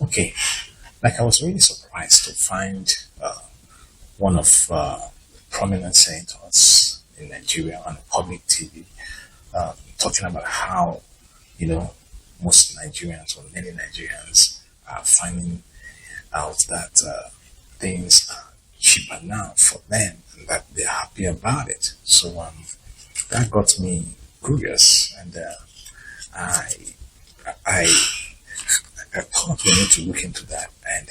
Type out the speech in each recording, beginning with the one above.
Okay, like I was really surprised to find one of prominent senators in Nigeria on public TV talking about how, you know, most Nigerians or many Nigerians are finding out that things are cheaper now for them and that they're happy about it. So that got me curious, and I, I, I thought we need to look into that and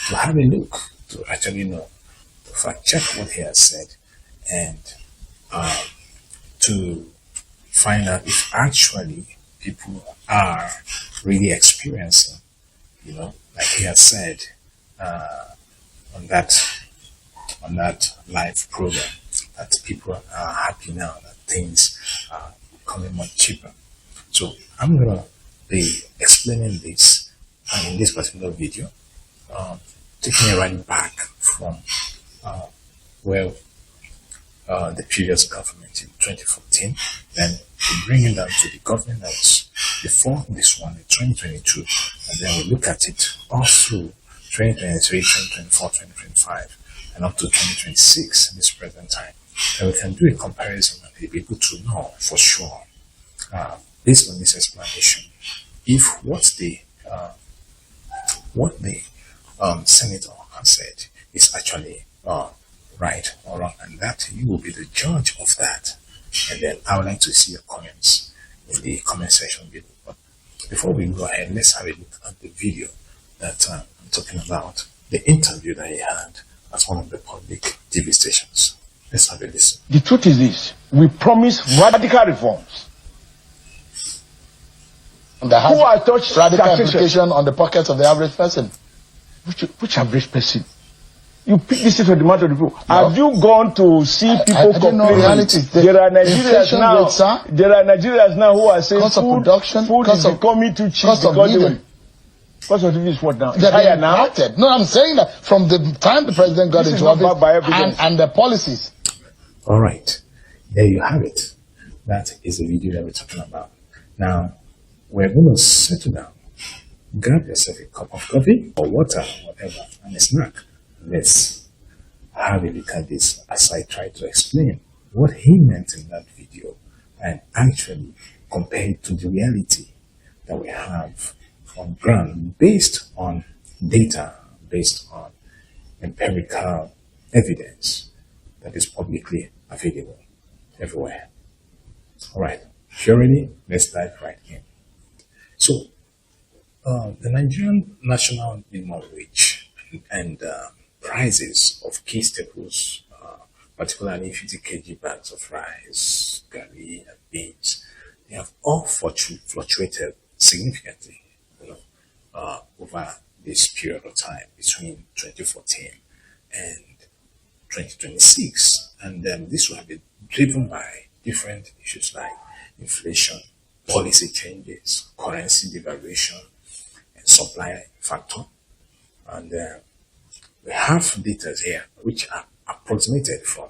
to have a look to actually know, to fact check what he has said, and to find out if actually people are really experiencing, like he has said on that live program, that people are happy now that things are becoming much cheaper. So I'm gonna be explaining this in this particular video, taking it right back from where the previous government in 2014, then we bring it down to the government that was before this one in 2022, and then we look at it all through 2023, 2024, 2025, and up to 2026 this present time. Then we can do a comparison and it'll be good to know for sure, based on this explanation, if what the senator has said is actually right or wrong, and that you will be the judge of that. And then I would like to see your comments in the comment section below. But before we go ahead, let's have a look at the video that I'm talking about, the interview that he had at one of the public TV stations. Let's have a listen. The truth is this: we promise radical reforms. That Who are touched radical taxation implication on the pockets of the average person. Which average person? You pick this for the matter of the people. No. Have you gone to see people complaining? There are Nigerians now who are saying cost of production, food is becoming too cheap cost of living. Cost of living is what now? It's higher now. No, I'm saying that from the time the president got into office and the policies. All right, there you have it. That is the video that we're talking about. Now, we're going to settle down, grab yourself a cup of coffee or water, whatever, and a snack. Let's have a look at this as I try to explain what he meant in that video and actually compare it to the reality that we have on ground, based on data, based on empirical evidence that is publicly available everywhere. All right, if you're ready, let's dive right in. So, the Nigerian national minimum wage and prices of key staples, particularly 50 kg bags of rice, garri, and beans, they have all fluctuated significantly, over this period of time between 2014 and 2026, and this will have been driven by different issues like inflation, policy changes, currency devaluation, and supply factor. And we have data here which are approximated from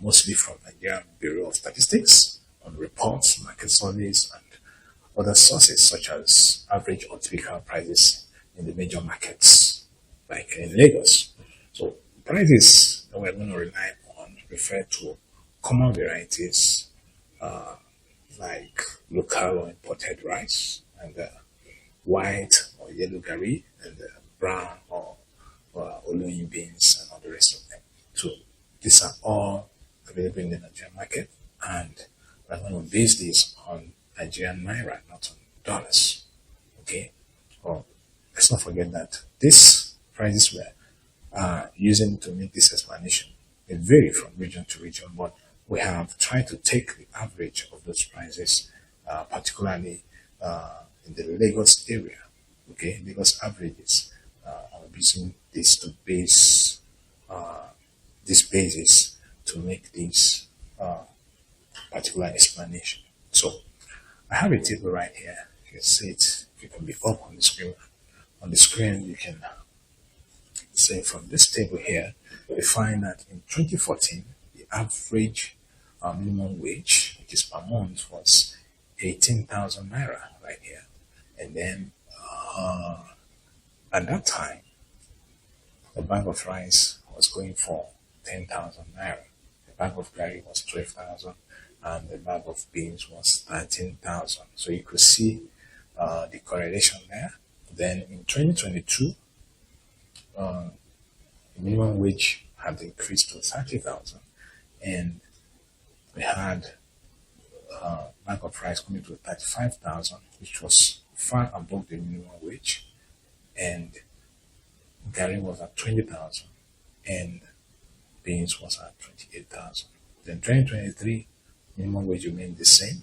mostly from Nigerian Bureau of Statistics on reports, market surveys, and other sources such as average typical prices in the major markets, like in Lagos. So prices that we're going to rely on refer to common varieties like local or imported rice, and white or yellow garri, and brown or oloyin beans, and all the rest of them. So these are all available in the Nigerian market, and we're going to base this on Nigerian naira, not on dollars. Okay? Well, let's not forget that these prices we're using to make this explanation, they vary from region to region, but we have tried to take the average of those prices, particularly in the Lagos area. Okay, Lagos averages. I'm using this to base this basis to make this particular explanation. So I have a table right here. You can see it. If it can be up on the screen. On the screen, you can say from this table here, we find that in 2014, the average minimum wage, which is per month, was 18,000 naira right here. And then At that time, the bag of rice was going for 10,000 naira. The bag of gari was 12,000, and the bag of beans was 13,000. So you could see the correlation there. Then in 2022, the minimum wage had increased to 30,000, and we had bag of rice coming to 35,000, which was far above the minimum wage, and gari was at 20,000, and beans was at 28,000. Then 2023, minimum wage remained the same.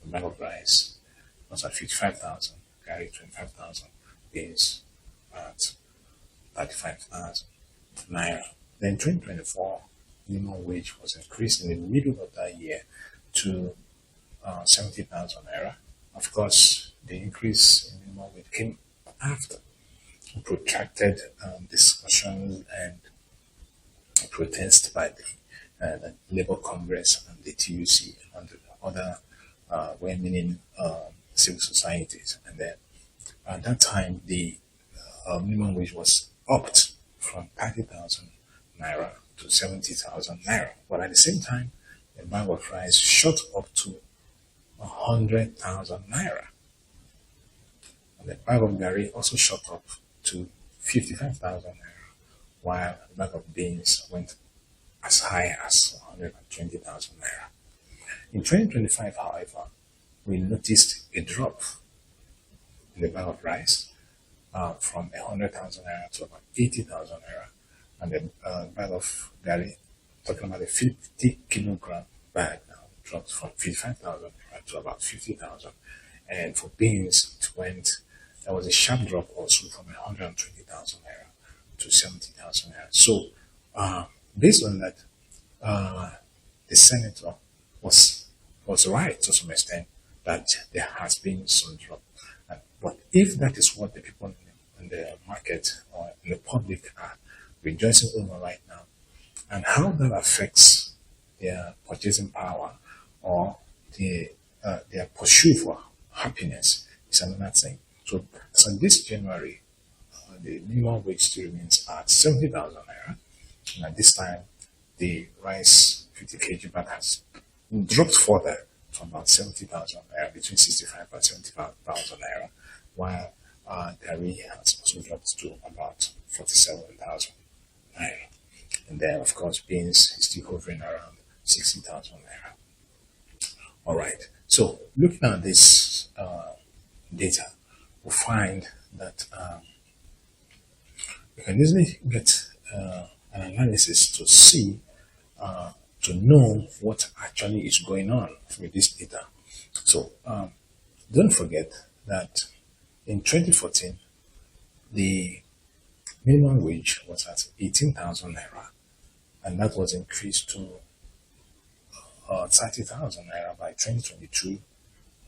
The bag of rice was at 55,000, gari 25,000, beans at 35,000 naira. Then 2024, minimum wage was increased in the middle of that year to 70,000 naira. Of course, the increase in minimum wage came after protracted discussions and protests by the Labour Congress and the TUC and other well-meaning civil societies. And then at that time, the minimum wage was upped from 30,000 naira to 70,000 naira. But at the same time, the bag of rice shot up to 100,000 naira. And the bag of gari also shot up to 55,000 naira, while the bag of beans went as high as 120,000 naira. In 2025, however, we noticed a drop in the bag of rice from 100,000 naira to about 80,000 naira, and the bag of gari, talking about the 50 kilogram bag, now dropped from 55,000 naira to about 50,000, and for beans there was a sharp drop also from 120,000 naira to 70,000 naira. So based on that, the senator was right to some extent that there has been some drop. But if that is what the people in the market or in the public are rejoicing over right now, and how that affects their purchasing power or their pursuit for happiness is another thing. So this January, the minimum wage still remains at 70,000 naira, and at this time, the rice 50 kg bag has dropped further to about 70,000 naira, between 65 and 75,000 naira, while gari has also dropped to about 47,000 naira. And then, of course, beans is still hovering around 60,000 naira. All right. So, looking at this data, we find that you can easily get an analysis to see, to know what actually is going on with this data. So, don't forget that in 2014, the minimum wage was at 18,000 naira, and that was increased to 30,000 naira by 2022,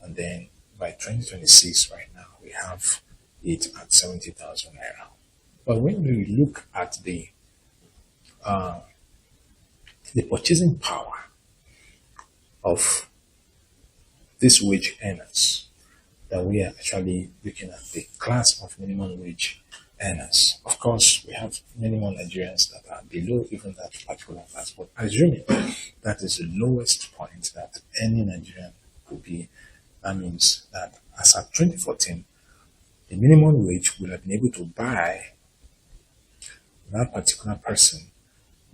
and then by 2026, right now, we have it at 70,000 naira. But when we look at the purchasing power of these wage earners, that we are actually looking at the class of minimum wage earners. Of course, we have many more Nigerians that are below even that particular class, but assuming that is the lowest point that any Nigerian could be, that means that as of 2014, the minimum wage will have been able to buy that particular person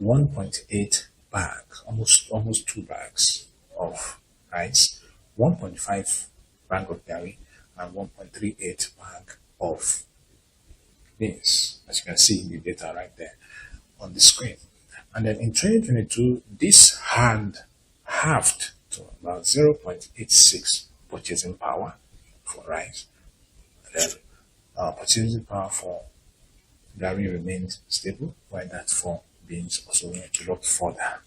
1.8 bags, almost 2 bags of rice, 1.5 bag of gari, and 1.38 bag of beans, as you can see in the data right there on the screen. And then in 2022, this had halved to about 0.86 purchasing power for rice. And then purchasing power for gari remained stable, while that for beans also dropped further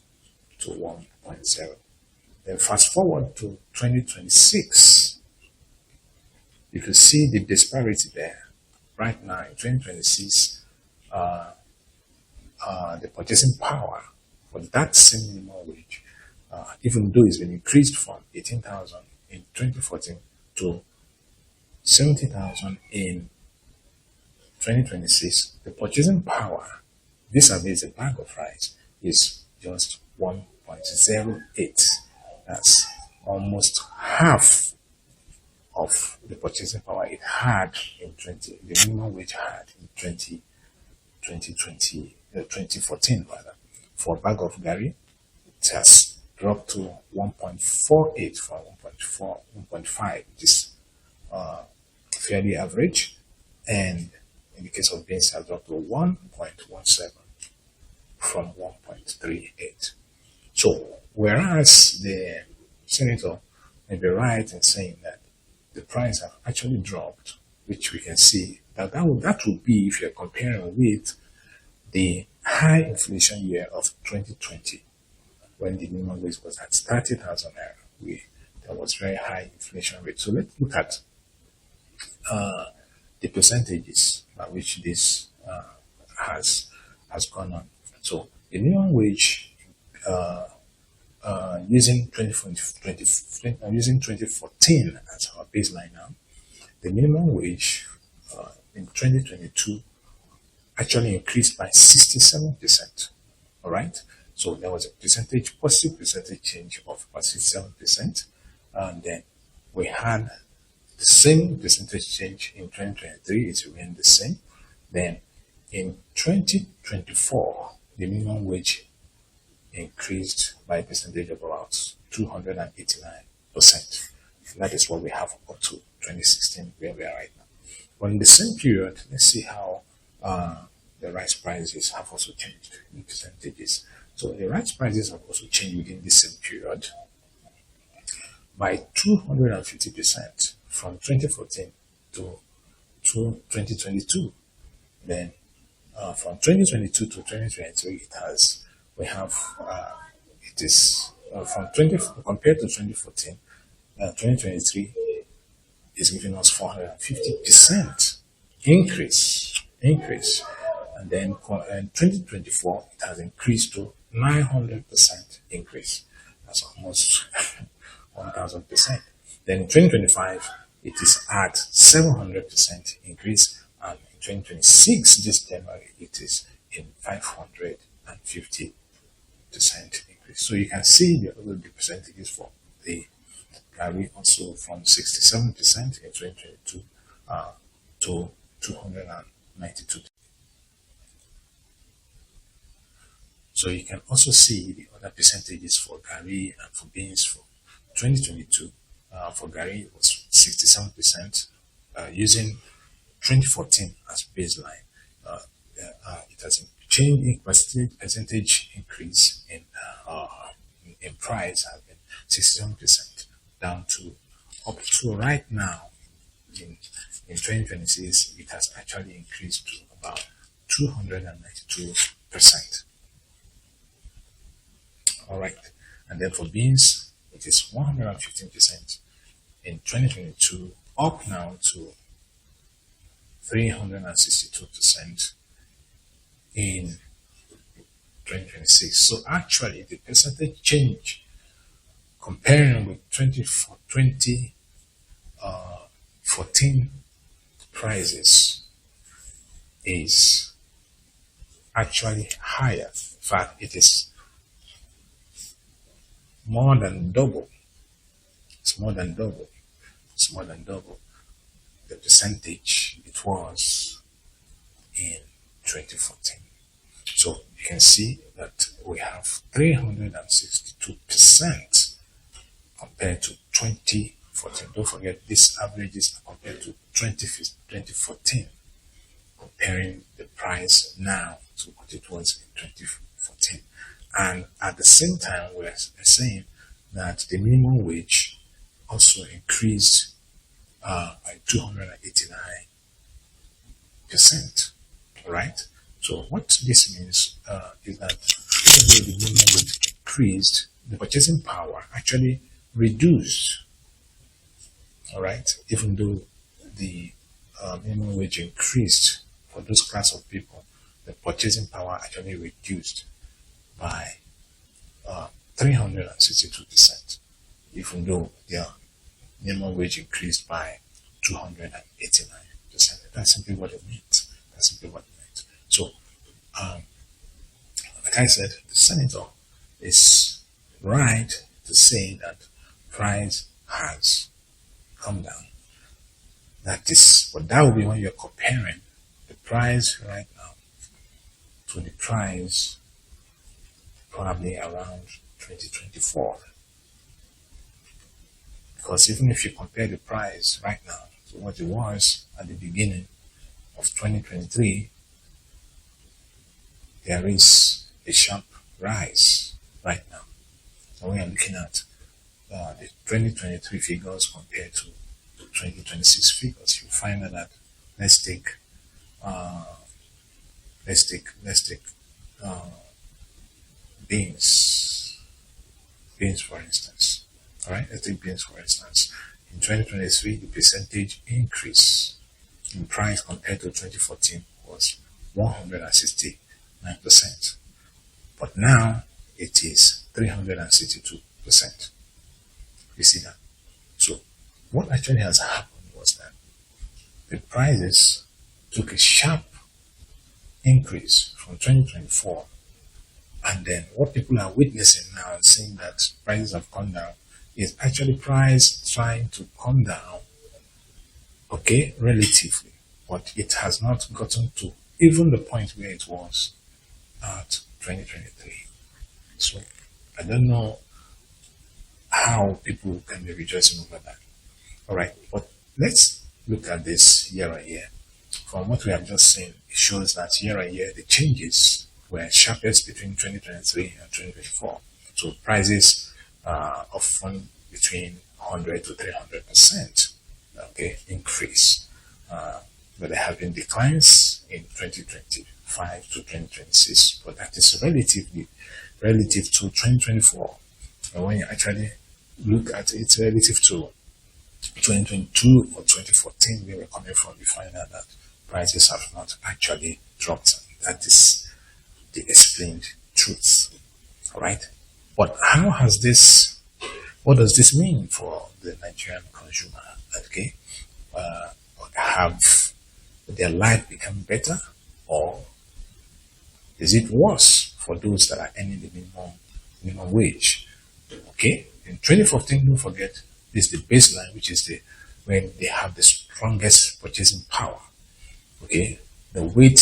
to 1.0. Then fast forward to 2026, you can see the disparity there. Right now in 2026, the purchasing power for that same minimum wage, even though it's been increased from 18,000 in 2014 to 70,000 in 2026, the purchasing power vis-a-vis a bag of rice is just 1.08. That's almost half of the purchasing power it had the minimum wage had in 2014 rather. For a bag of gari, it has dropped to 1.48 from 1.5, which is fairly average. And in the case of beans, it has dropped to 1.17 from 1.38. So, whereas the senator may be right in saying that the price have actually dropped, which we can see that would be if you're comparing with the high inflation year of 2020, when the minimum wage was at 30,000 naira. There was very high inflation rate. So let's look at the percentages by which this has gone on. So the minimum wage using 2014 as our baseline now, the minimum wage in 2022 actually increased by 67%. All right. So there was a positive percentage change of about 67%. And then we had the same percentage change in 2023. It remained the same. Then in 2024, the minimum wage increased by a percentage of about 289%. That is what we have up to 2016, where we are right now. But in the same period, let's see how the rice prices have also changed in percentages. So the rice prices have also changed within the same period by 250% from 2014 to 2022. Then from 2022 to 2023, compared to 2014, 2023 is giving us 450% increase. And then in 2024, it has increased to 900% increase. That's almost 1,000%. Then in 2025, it is at 700% increase. And in 2026, this January, it is in 550% increase. So you can see the percentages for the gari also from 67% in 2022 to 292%. So you can also see the other percentages for gari and for beans for 2022. For gari, it was 67%. Using 2014 as baseline, it has changed in percentage increase in price has been 67% down to up to right now in 2026, it has actually increased to about 292%. All right, and then for beans, it is 115% in 2022, up now to 362% in 2026. So actually, the percentage change comparing with 2014 prices is actually higher. In fact, it is more than double. It's more than double the percentage it was in 2014. So you can see that we have 362% compared to 2014. Don't forget, these averages are compared to 2014, comparing the price now to what it was in 2014. And at the same time, we're saying that the minimum wage also increased by 289%, right? So what this means is that even though the minimum wage increased, the purchasing power actually reduced, all right? Even though the minimum wage increased for those class of people, the purchasing power actually reduced by 362%, even though their minimum wage increased by 289%. That's simply what it means. That's simply what it meant. So, like I said, the senator is right to say that price has come down. That is, but that will be when you're comparing the price right now to the price probably around 2024. Because even if you compare the price right now to what it was at the beginning of 2023, there is a sharp rise right now. So we are looking at the 2023 figures compared to 2026 figures. You find that let's take beans for instance. All right, let's take beans for instance. In 2023, the percentage increase in price compared to 2014 was 169%, but now it is 362%. You see that? So what actually has happened was that the prices took a sharp increase from 2024, and then what people are witnessing now and seeing that prices have come down is actually price trying to come down, okay, relatively, but it has not gotten to even the point where it was at 2023. So I don't know how people can be rejoicing over that. All right, but let's look at this year on year. From what we have just seen, it shows that year on year the changes were sharpest between 2023 and 2024. So prices often between 100 to 300%, okay, increase. But there have been declines in 2025 to 2026, but that is relative to 2024. And when you actually look at it relative to 2022 or 2014, where we're coming from, you find out that prices have not actually dropped. That is the explained truth. All right. But how has this, what does this mean for the Nigerian consumer? Okay. Have their life become better, or is it worse for those that are earning the minimum wage? Okay. In 2014, don't forget, this is the baseline, which is when they have the strongest purchasing power. Okay. The weight,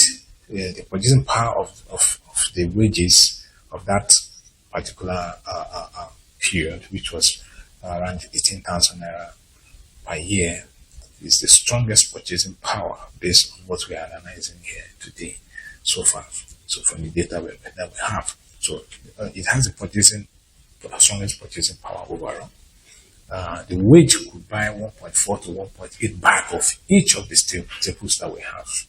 the purchasing power of the wages of that particular period, which was around 18,000 naira per year, is the strongest purchasing power based on what we are analyzing here today so far. So from the data that we have, so it has the strongest purchasing power overall. The wage could buy 1.4 to 1.8 bag of each of the staples that we have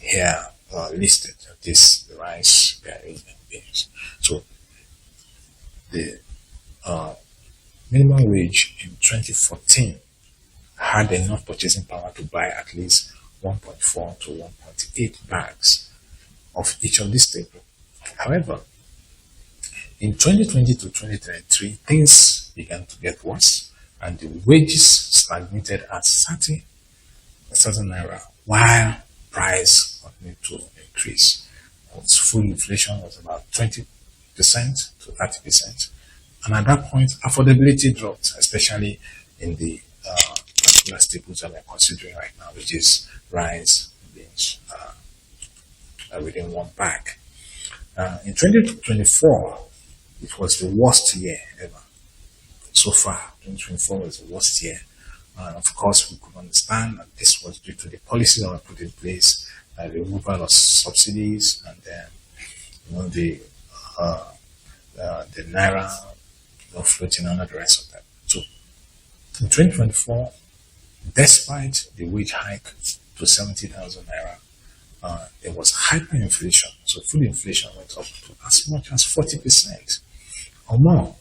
here listed. This, the rice, berries, and beans. So the minimum wage in 2014 had enough purchasing power to buy at least 1.4 to 1.8 bags of each of these staples. However, in 2020 to 2023, things began to get worse, and the wages stagnated at 30,000 naira, while price continued to increase. Full inflation was about 20% to 30%, and at that point, affordability dropped, especially in the particular staples that we're considering right now, which is rice, beans, within one bag. In 2024, it was the worst year ever. So far, 2024 was the worst year. And of course, we could understand that this was due to the policies that were put in place, the removal of subsidies, and then the naira floating under the rest of that. So in 2024, despite the wage hike to 70,000 naira, there was hyperinflation. So food inflation went up to as much as 40% or more.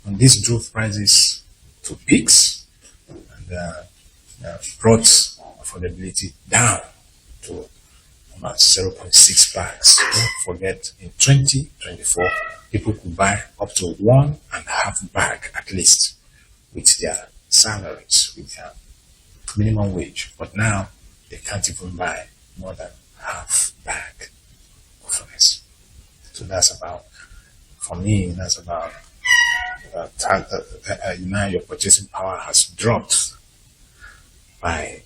And this drove prices to peaks and brought affordability down to about 0.6 bags. Don't forget, in 2024, people could buy up to 1.5 bag at least with their salaries, with their minimum wage. But now they can't even buy more than half bag of rice. So that's about, for me, that's about now your purchasing power has dropped by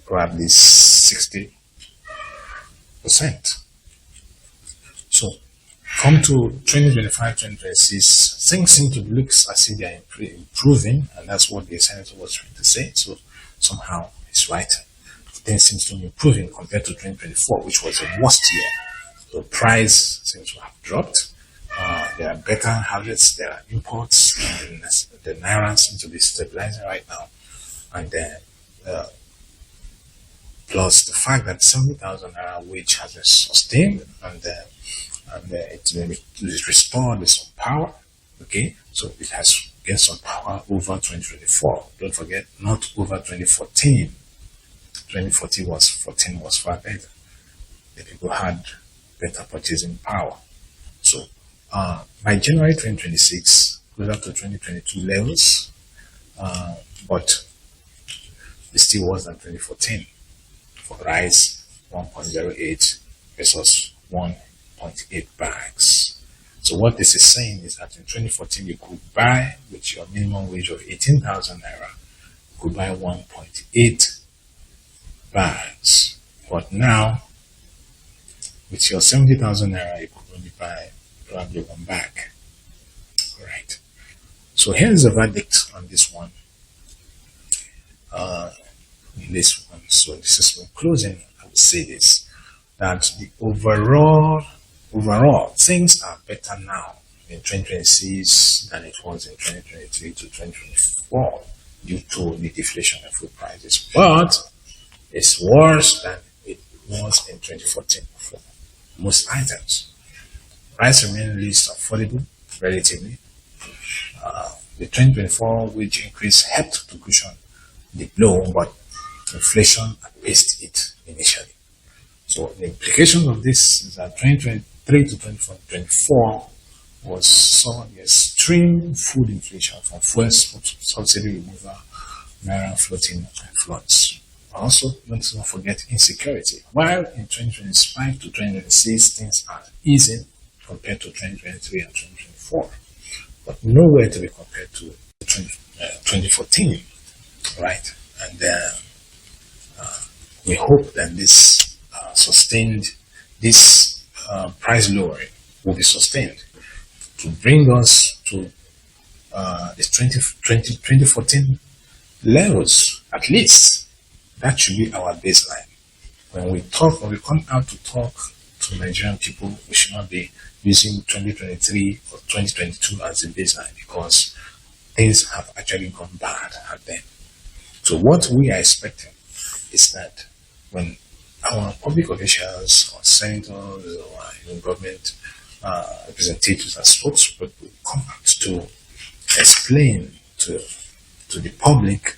probably 60%. So come to 2025, 2026, things seem to look as if they are improving, and that's what the senator was trying to say. So somehow it's right. Things seems to be improving compared to 2024, which was the worst year. So price seems to have dropped. There are better harvests, there are imports, and the naira seems to be stabilizing right now. And plus the fact that 70,000 naira wage has been sustained, and it's restored with some power. Okay, so it has gained some power over 2024. Don't forget, not over 2014. 2014 was far better. The people had better purchasing power. So by January 2026, closer to 2022 levels, but it's still worse than 2014. For rice, 1.08 versus 1.8 bags. So what this is saying is that in 2014 you could buy, with your minimum wage of 18,000 naira, you could buy 1.8 bags. But now, with your 70,000 naira, you could only buy probably one bag. Right. So here's the verdict on this one. So this is when closing, I would say this, that the overall things are better now in 2026 than it was in 2023 to 2024 due to the deflation of food prices. But it's worse than it was in 2014 for most items. Rice remains least affordable, relatively. The 2024 wage increase helped to cushion the blow, but inflation outpaced it initially. So the implication of this is that 2023 to 2024 saw the extreme food inflation from fuel subsidy removal, naira floating, and floods. Also, let's not forget insecurity. While in 2025 to 2026 things are easing compared to 2023 and 2024, but nowhere to be compared to 2014, right? And we hope that this price lowering will be sustained to bring us to the 2014 levels, at least. That should be our baseline. When we come out to talk to Nigerian people, we should not be using 2023 or 2022 as the baseline, because things have actually gone bad at them. So what we are expecting is that when our public officials or senators or government representatives and spokespeople come out to explain to the public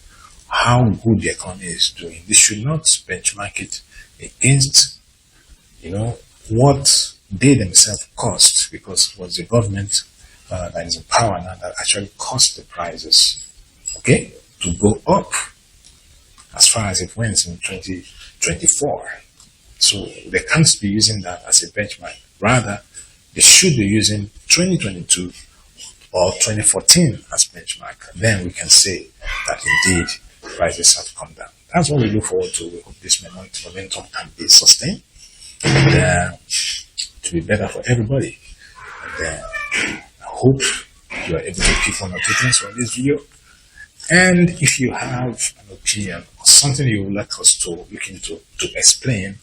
how good the economy is doing, they should not benchmark it against, what they themselves cost, because it was the government that is in power now that actually caused the prices, to go up as far as it went in 2024. So they can't be using that as a benchmark. Rather, they should be using 2022 or 2014 as benchmark. Then we can say that indeed prices have come down. That's what we look forward to. We hope this momentum can be sustained and to be better for everybody. And I hope you are able to pick one or two things from this video. And if you have an opinion or something you would like us to look into to explain,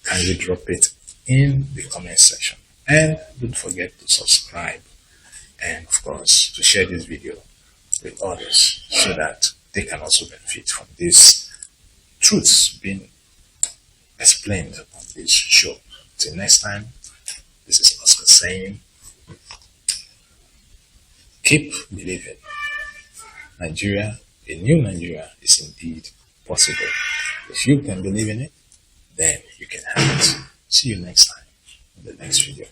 kindly drop it in the comment section. And don't forget to subscribe and, of course, to share this video with others so that they can also benefit from these truths being explained on this show. Till next time, this is Oscar saying, keep believing. Nigeria, a new Nigeria, is indeed possible. If you can believe in it, then you can have it. See you next time in the next video.